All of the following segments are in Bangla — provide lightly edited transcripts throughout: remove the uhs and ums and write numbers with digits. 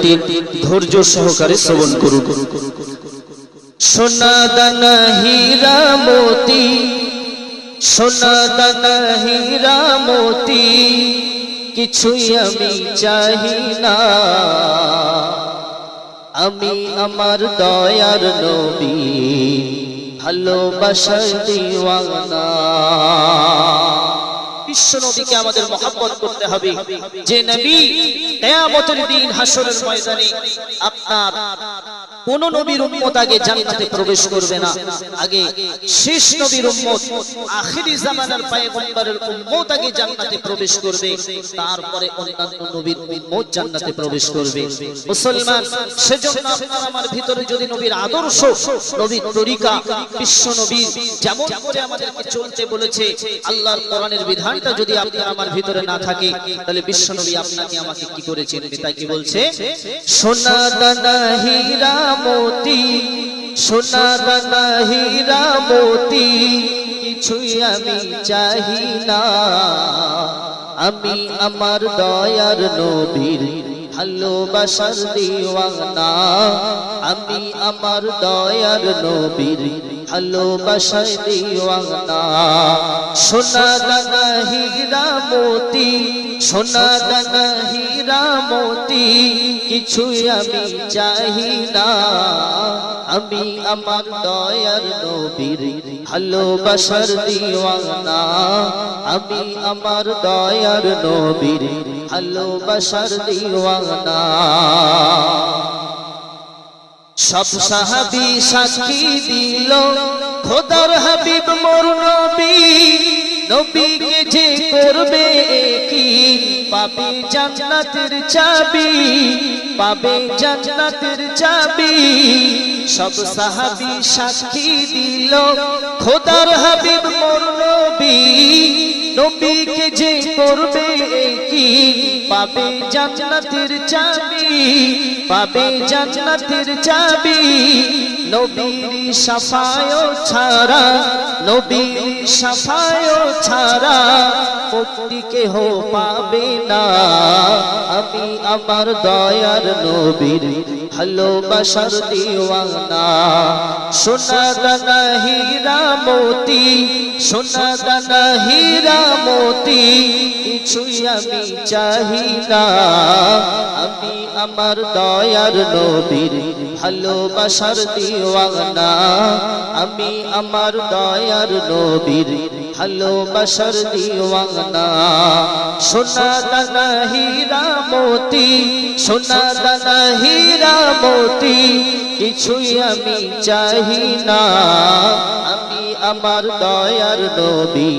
কণ্ঠটি ধৈর্য সহকারে শ্রবণ করুন। সোনা দানা হীরা মোতি, সোনা দানা হীরা মোতি, কিছুই আমি চাহি না, আমি আমার দয়ার নবী ভালোবাসার দিওয়ানা। বিশ্ব নবীকে আমাদের মহব্বত করতে হবে, যে নবী কিয়ামতের দিন হাসরের ময়দানে আপনার কোন নবীর উম্মত আগে জান্নাতে প্রবেশ করবে না, আগে শেষ নবীর উম্মত আখিরি জামানার পয়গম্বরের উম্মত আগে জান্নাতে প্রবেশ করবে, তারপরে অন্যান্য নবীর উম্মত জান্নাতে প্রবেশ করবে। মুসলমান, সেজন্য আপনার আমার ভিতরে যদি নবীর আদর্শ, নবীর তরিকা, বিশ্ব নবীর যেমন করে আমাদেরকে চলতে বলেছে, আল্লাহর কোরআনের বিধানটা যদি আপনার আমার ভিতরে না থাকে, তাহলে বিশ্ব নবী আপনাকে আমাকে কি করে চিনবে? তাই কি বলছে? সোনা দানা হীরা মোতি, সোনা দানা হীরা মোতি, কিছুই আমি চাহি না, আমি আমার দয়ার নবীর ভালোবাসার দিওয়ানা, আমি আমার দয়ার নবীর ভালোবাসার দিওয়ানা। সোনা দানা হীরা মোতি, সোনা দানা হীরা মোতি, কিছুই আমি চাহি না, আমি আমার দয়ার নবীর ভালোবাসার দিওয়ানা, আমি আমার দয়ার নবীর ভালোবাসার দিওয়ানা। সব সাহাবী সাক্ষী দিল, খোদার হাবিব মোর নবী, নবীকে যে করবে কি পাবে জান্নাতের চাবি, পাবে জান্নাতের চাবি। সব সাহাবী সাক্ষী দিল, খোদার হাবিব মোর নবী, নবীকে যে করবে কি পাবে জান্নাতের চাবি, পাবে জান্নাতের চাবি। নবীর শাফায়াত ছাড়া, নবীর শাফায়াত ছাড়া মুক্তি কেহ পাবে না, আমি আমার দয়ার নবীর ভালোবাসার দিওয়ানা। সোনা দানা হীরা মোতি, সোনা দানা হীরা মোতি, কিছুই আমি চাহি না, আমি আমার দয়ার নবীর ভালোবাসার দিওয়ানা, আমি আমার দয়ার নবীর ভালোবাসার দিওয়ানা। সোনা দানা হীরা মোতি, সোনা দানা হীরা মোতি, কিছুই আমি চাহি না, আমি আমার দয়ার নবী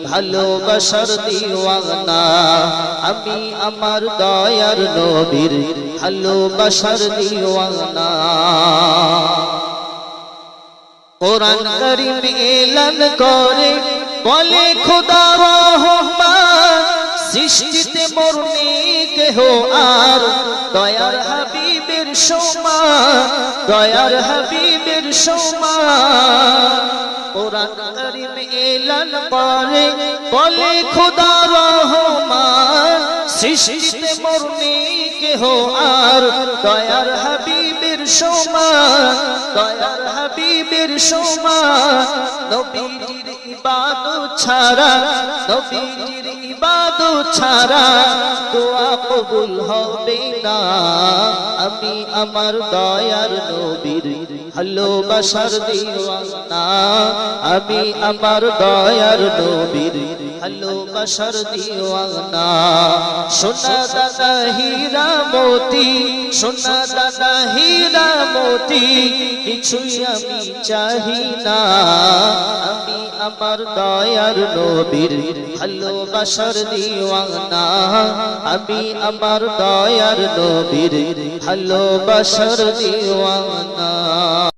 ভালোবাসার দিওয়ানা, আমি আমার দয়ার নবীর ভালোবাসার দিওয়ানা। কোরআন কারীম এলান করে বলে খোদা রহমান, সৃষ্টিতে মোর নেই কেহ আর দয়ার হাবিবের সমান, দয়ার হাবিবের সমান। কোরআন কারীম এলান করে বলে খোদা রহমান, সৃষ্টিতে মোর নেই কেহ আর দয়ার হাবিবের সমান, দয়ার হাবিবের সমান। নবীর ইবাদত ছাড়া, নবীর ইবাদত ছাড়া দোয়া কবুল হবে না, আমি আমার দয়ার নবীর ভালোবাসার দিওয়ানা, আমি আমার দয়ার নবীর ভালোবাসার দিওয়ানা। সোনা দানা হীরা মোতি, সোনা দানা হীরা মোতি, কিছুই আমি চাহি না, আমি আমার দয়ার নবীর ভালোবাসার দিওয়ানা, আমি আমার দয়ার নবীর ভালোবাসার দিওয়ানা।